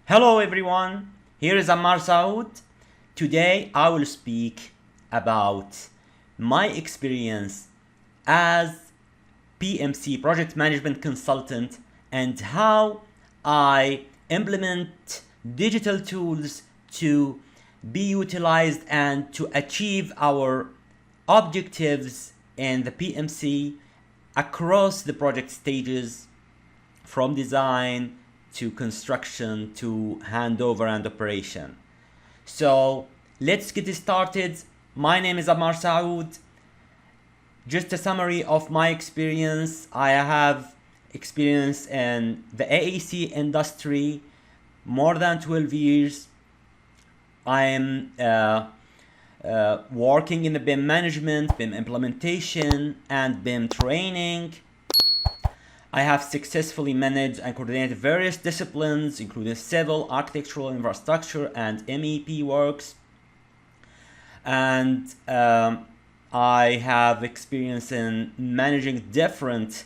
Hello everyone, here is Ammar Saud. Today I will speak about my experience as PMC project management consultant and how I implement digital tools to be utilized and to achieve our objectives in the PMC across the project stages, from design to construction to handover and operation. So let's get started. My name is Ammar Saud. Just a summary of my experience. I have experience in the AEC industry, more than 12 years. I am working in the BIM management, BIM implementation, and BIM training. I have successfully managed and coordinated various disciplines, including civil, architectural, infrastructure, and MEP works. And I have experience in managing different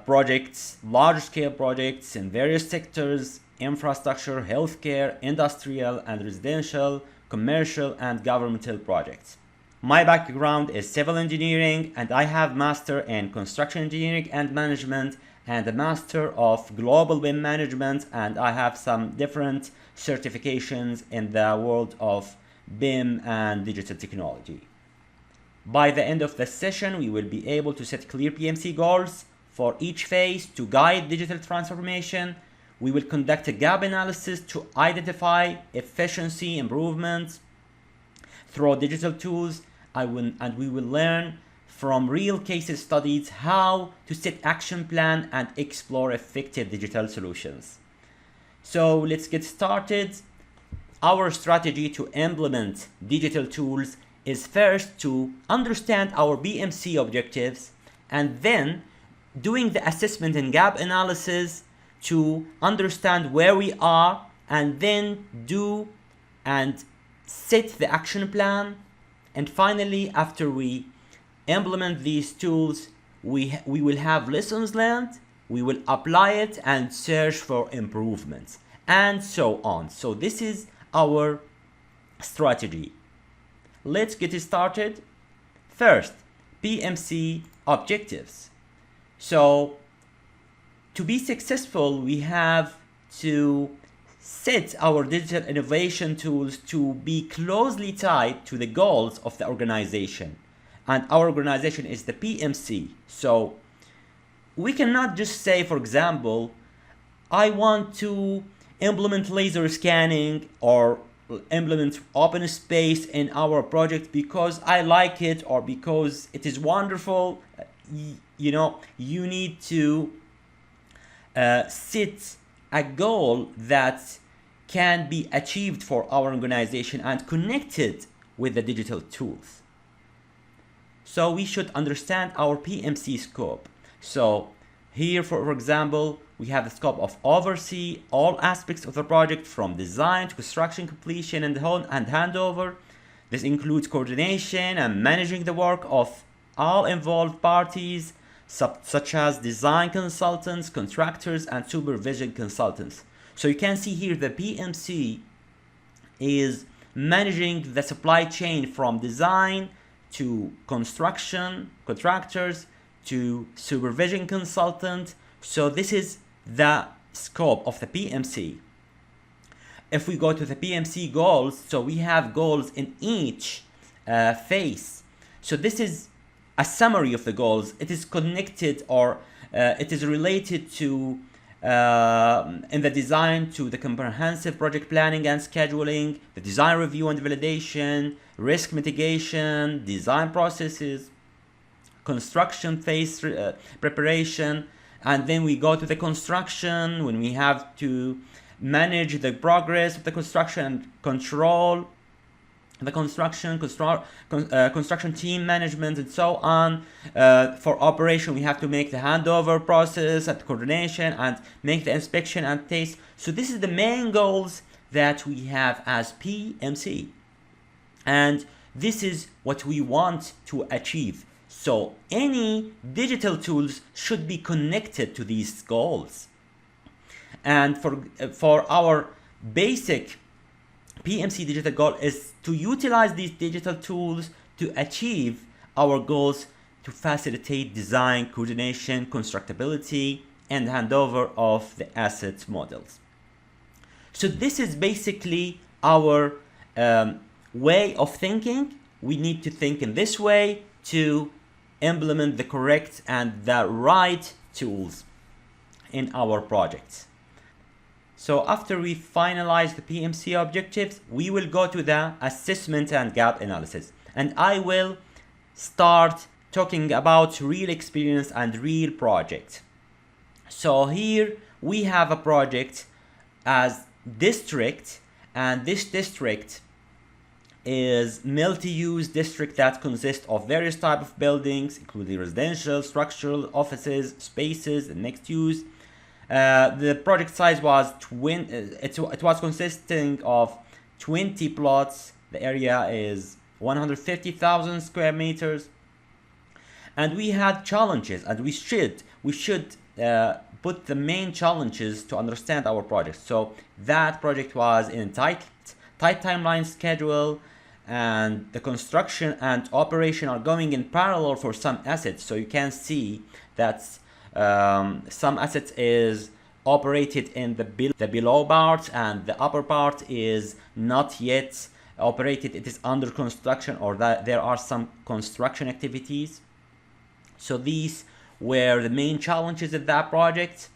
projects, large-scale projects in various sectors: infrastructure, healthcare, industrial and residential, commercial, and governmental projects. My background is civil engineering, and I have master in construction engineering and management and a master of global BIM management, and I have some different certifications in the world of BIM and digital technology. By the end of the session, we will be able to set clear PMC goals for each phase to guide digital transformation. We will conduct a gap analysis to identify efficiency improvements through digital tools, and we will learn from real case studies how to set action plan and explore effective digital solutions. So let's get started. Our strategy to implement digital tools is first to understand our BMC objectives, and then doing the assessment and gap analysis to understand where we are, and then do and set the action plan. And finally, after we implement these tools, we will have lessons learned, we will apply it and search for improvements, and so on. So this is our strategy. Let's get started. First, PMC objectives. So to be successful, we have to set our digital innovation tools to be closely tied to the goals of the organization. And our organization is the PMC. So we cannot just say, for example, I want to implement laser scanning or implement open space in our project because I like it or because it is wonderful. You need to set a goal that can be achieved for our organization and connected with the digital tools. So we should understand our PMC scope. So here, for example, we have the scope of oversee all aspects of the project from design to construction, completion, and handover. This includes coordination and managing the work of all involved parties, such as design consultants, contractors, and supervision consultants. So you can see here the PMC is managing the supply chain from design to construction, contractors, to supervision consultant. So this is the scope of the PMC. If we go to the PMC goals, so we have goals in each phase. So this is a summary of the goals. It is connected or it is related to in the design to the comprehensive project planning and scheduling, the design review and validation, risk mitigation, design processes, construction phase preparation, and then we go to the construction when we have to manage the progress of the construction and control the construction team management, and so on. For operation, we have to make the handover process and coordination and make the inspection and test. So this is the main goals that we have as PMC, and this is what we want to achieve. So any digital tools should be connected to these goals. And for our basic PMC digital goal is to utilize these digital tools to achieve our goals, to facilitate design, coordination, constructability, and handover of the asset models. So this is basically our way of thinking. We need to think in this way to implement the correct and the right tools in our projects. So after we finalize the PMC objectives, we will go to the assessment and gap analysis. And I will start talking about real experience and real project. So here we have a project as district, and this district is multi-use district that consists of various types of buildings, including residential, structural, offices, spaces, and mixed use. The project size was it was consisting of 20 plots. The area is 150,000 square meters, and we had challenges, and we should put the main challenges to understand our project. So that project was in tight timeline schedule, and the construction and operation are going in parallel for some assets. So you can see that some assets is operated in the below part, and the upper part is not yet operated. It is under construction, or that there are some construction activities. So these were the main challenges of that project.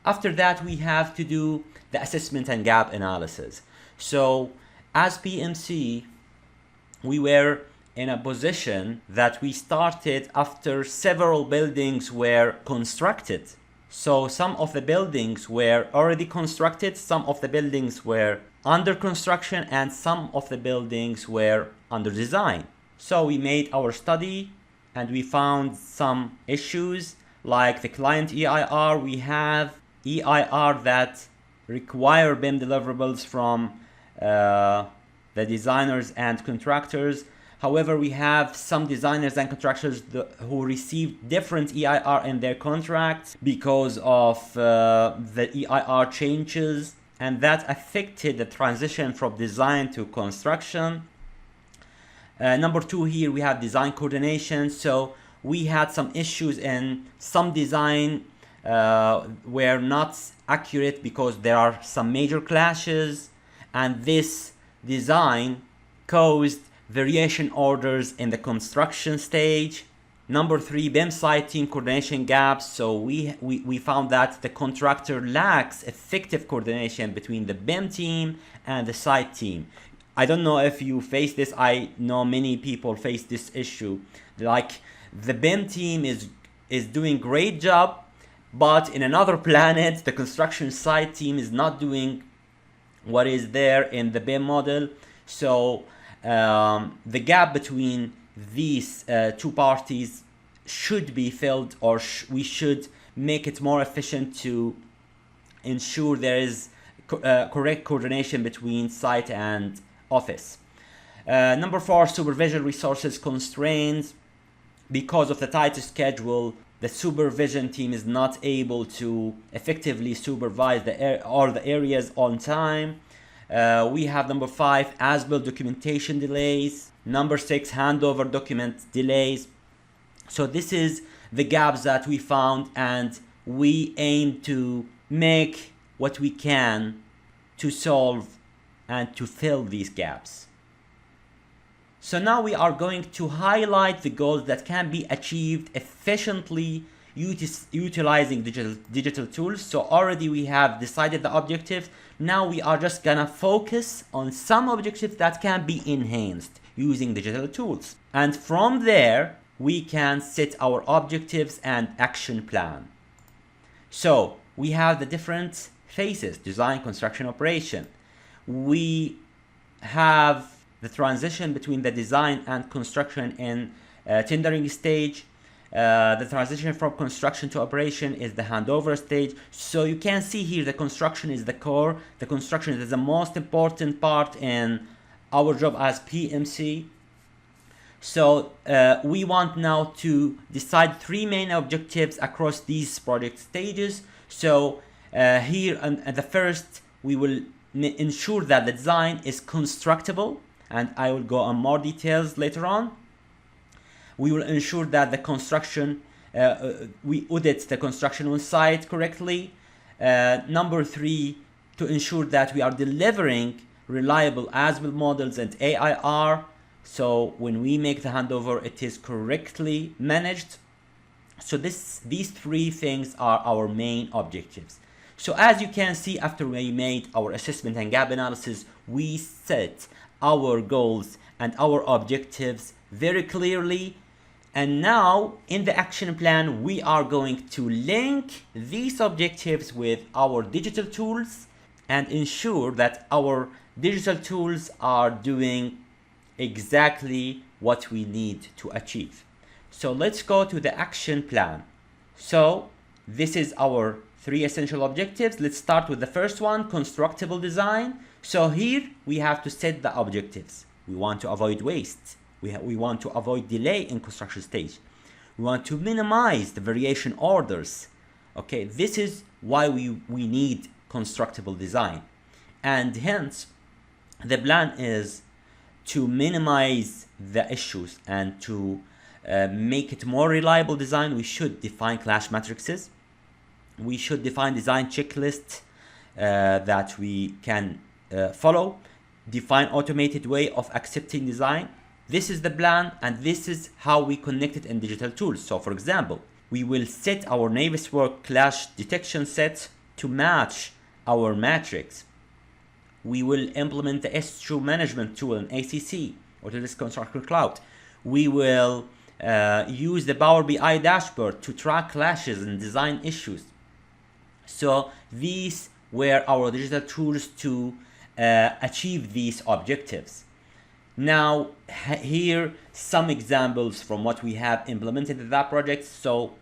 After that, we have to do the assessment and gap analysis. So as PMC, we were in a position that we started after several buildings were constructed. So some of the buildings were already constructed, some of the buildings were under construction, and some of the buildings were under design. So we made our study, and we found some issues like the client EIR. We have EIR that require BIM deliverables from the designers and contractors. However, we have some designers and contractors who received different EIR in their contracts because of the EIR changes, and that affected the transition from design to construction. Number two, here we have design coordination. So we had some issues in some design were not accurate because there are some major clashes, and this design caused variation orders in the construction stage. Number three, BIM site team coordination gaps. So we found that the contractor lacks effective coordination between the BIM team and the site team. I don't know if you face this. I know many people face this issue. Like, the BIM team is doing great job, but in another planet, the construction site team is not doing what is there in the BIM model. So the gap between these two parties should be filled, or we should make it more efficient to ensure there is correct coordination between site and office. Number four, supervision resources constraints. Because of the tight schedule, the supervision team is not able to effectively supervise all the areas on time. We have number five, as-built documentation delays. Number six, handover document delays. So this is the gaps that we found, and we aim to make what we can to solve and to fill these gaps. So now we are going to highlight the goals that can be achieved efficiently utilizing digital tools. So already we have decided the objectives. Now we are just gonna focus on some objectives that can be enhanced using digital tools. And from there, we can set our objectives and action plan. So we have the different phases: design, construction, operation. We have the transition between the design and construction in tendering stage. The transition from construction to operation is the handover stage. So you can see here the construction is the core. The construction is the most important part in our job as PMC. So we want now to decide three main objectives across these project stages. So here at the first, we will ensure that the design is constructible, and I will go on more details later on. We will ensure that the construction, we audit the construction on site correctly. Number 3, to ensure that we are delivering reliable as-built models and AIR. So when we make the handover, it is correctly managed. So these 3 things are our main objectives. So as you can see, after we made our assessment and gap analysis, we set our goals and our objectives very clearly. And now in the action plan, we are going to link these objectives with our digital tools and ensure that our digital tools are doing exactly what we need to achieve. So let's go to the action plan. So this is our 3 essential objectives. Let's start with the first one, constructible design. So here we have to set the objectives. We want to avoid waste. We want to avoid delay in construction stage. We want to minimize the variation orders. Okay, this is why we need constructible design. And hence, the plan is to minimize the issues and to make it more reliable design. We should define clash matrices. We should define design checklists that we can follow. Define automated way of accepting design. This is the plan, and this is how we connect it in digital tools. So for example, we will set our Navisworks clash detection set to match our matrix. We will implement the issue management tool in ACC, Autodesk Construction Cloud. We will use the Power BI dashboard to track clashes and design issues. So these were our digital tools to achieve these objectives. Now here some examples from what we have implemented in that project. So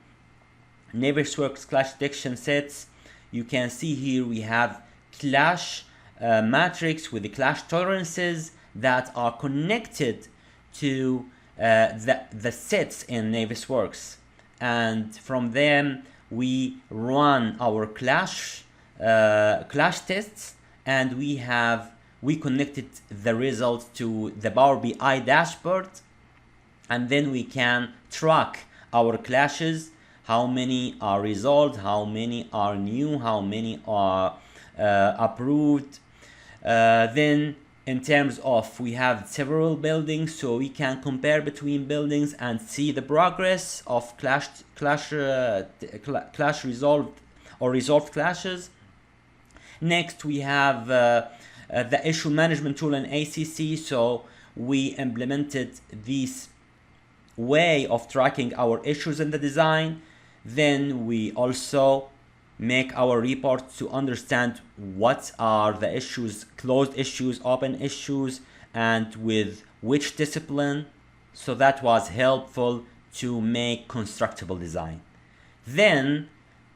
Navisworks clash detection sets, you can see here we have clash matrix with the clash tolerances that are connected to the sets in Navisworks, and from them we run our clash tests, and we connected the results to the Power BI dashboard, and then we can track our clashes, how many are resolved, how many are new, how many are approved. Then in terms of, we have several buildings, so we can compare between buildings and see the progress of clash resolved or resolved clashes. Next we have the issue management tool in ACC. So we implemented this way of tracking our issues in the design. Then we also make our reports to understand what are the issues, closed issues, open issues, and with which discipline. So that was helpful to make constructible design. Then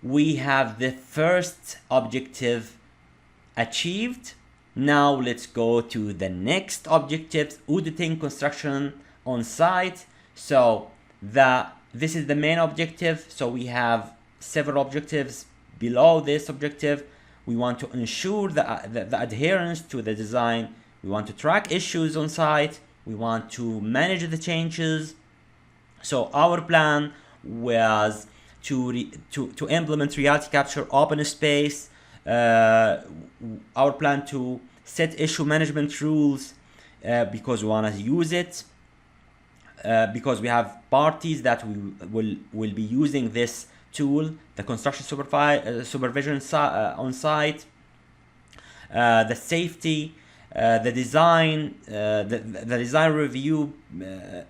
we have the first objective achieved. Now let's go to the next objective, auditing construction on site. So this is the main objective. So we have several objectives below this objective. We want to ensure the adherence to the design. We want to track issues on site. We want to manage the changes. So our plan was to implement reality capture open space. Our plan to set issue management rules because we want to use it, because we have parties that will be using this tool, the construction supervision on site, the safety, the design, the design review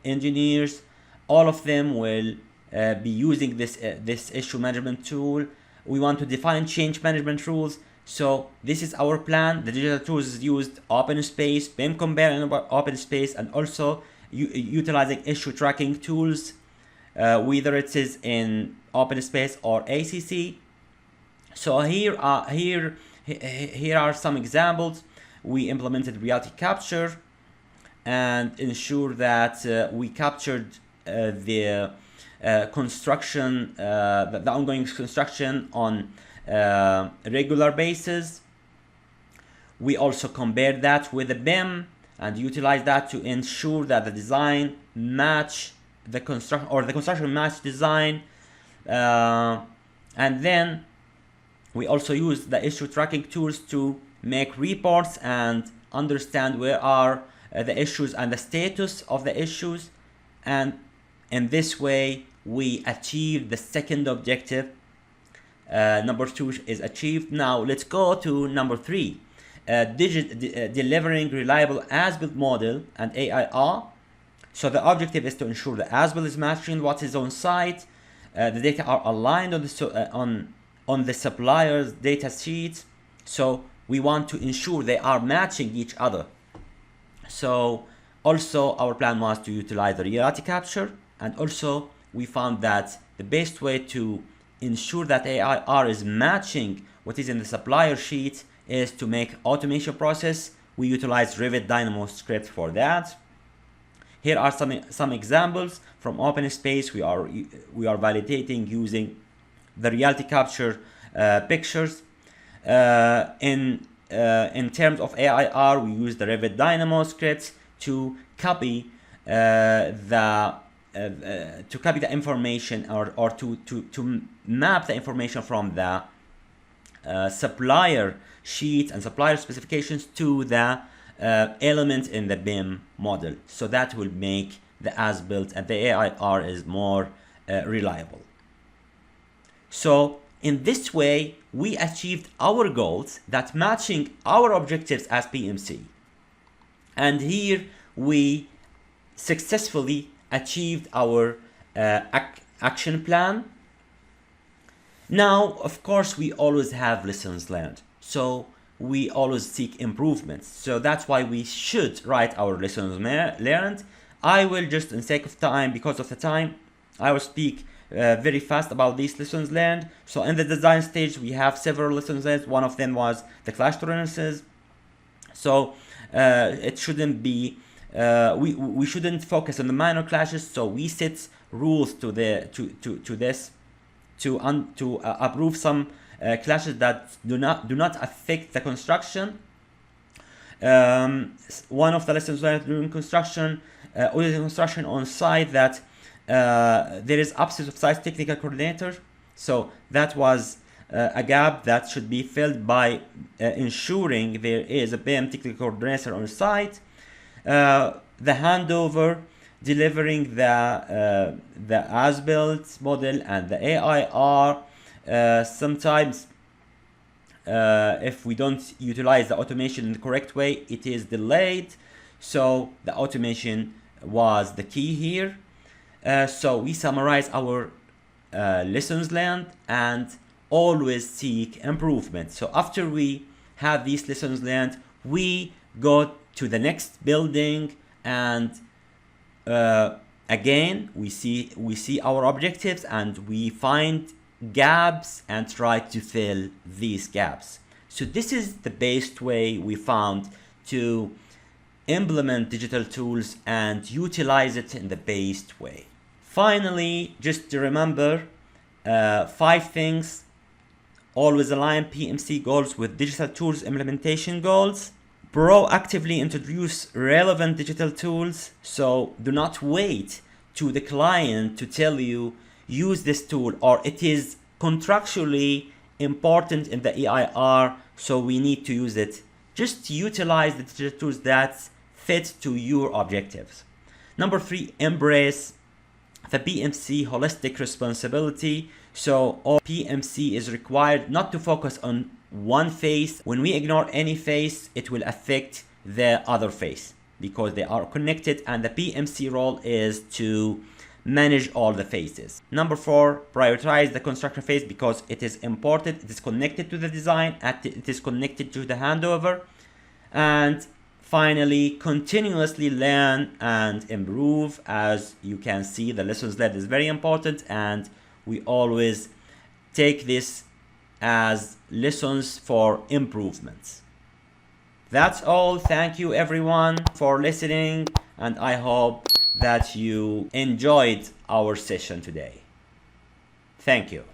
engineers. All of them will be using this issue management tool. We want to define change management rules. So this is our plan. The digital tools is used open space, BIM compare in open space, and also utilizing issue tracking tools, whether it is in open space or ACC. So here are some examples. We implemented reality capture and ensure that we captured the construction, the ongoing construction on a regular basis. We also compare that with the BIM and utilize that to ensure that the design match the construction, or the construction match design. And then we also use the issue tracking tools to make reports and understand where are the issues and the status of the issues. And in this way, we achieve the second objective. Number 2 is achieved. Now let's go to number 3. Delivering reliable as-built model and AIR. So the objective is to ensure the as-built is matching what is on site. The data are aligned on the supplier's data sheets. So we want to ensure they are matching each other. So also our plan was to utilize the reality capture, and also we found that the best way to ensure that AIR is matching what is in the supplier sheet is to make automation process. We utilize Revit Dynamo script for that. Here are some examples from OpenSpace. We are validating using the reality capture pictures. In terms of AIR, we use the Revit Dynamo scripts to copy the information, or to map the information from the supplier sheet and supplier specifications to the element in the BIM model. So that will make the as-built and the AIR is more reliable. So in this way, we achieved our goals that matching our objectives as PMC. And here we successfully achieved our action plan. Now, of course, we always have lessons learned. So we always seek improvements. So that's why we should write our lessons learned. I will just, in sake of time, because of the time, I will speak very fast about these lessons learned. So in the design stage, we have several lessons learned. One of them was the clash tolerances. So it shouldn't be, we shouldn't focus on the minor clashes. So we set rules to this to approve some clashes that do not affect the construction. One of the lessons learned during construction, construction on site, that there is absence of site technical coordinator. So that was a gap that should be filled by ensuring there is a BIM technical coordinator on site. The handover, delivering the as-built model and the AIR. Sometimes if we don't utilize the automation in the correct way, it is delayed. So the automation was the key here. So we summarize our lessons learned and always seek improvement. So after we have these lessons learned, we go to the next building, and again we see our objectives and we find gaps and try to fill these gaps. So this is the best way we found to implement digital tools and utilize it in the best way. Finally, just to remember 5 things: always align PMC goals with digital tools implementation goals. Proactively introduce relevant digital tools. So do not wait to the client to tell you use this tool, or it is contractually important in the EIR, so we need to use it. Just utilize the digital tools that fit to your objectives. Number 3, embrace the PMC holistic responsibility. So all PMC is required not to focus on one phase. When we ignore any phase, it will affect the other phase because they are connected, and the PMC role is to manage all the phases. Number 4, prioritize the construction phase because it is important. It is connected to the design, and it is connected to the handover. And finally, continuously learn and improve. As you can see, the lessons learned is very important, and we always take this as lessons for improvements. That's all. Thank you everyone for listening, and I hope that you enjoyed our session today. Thank you.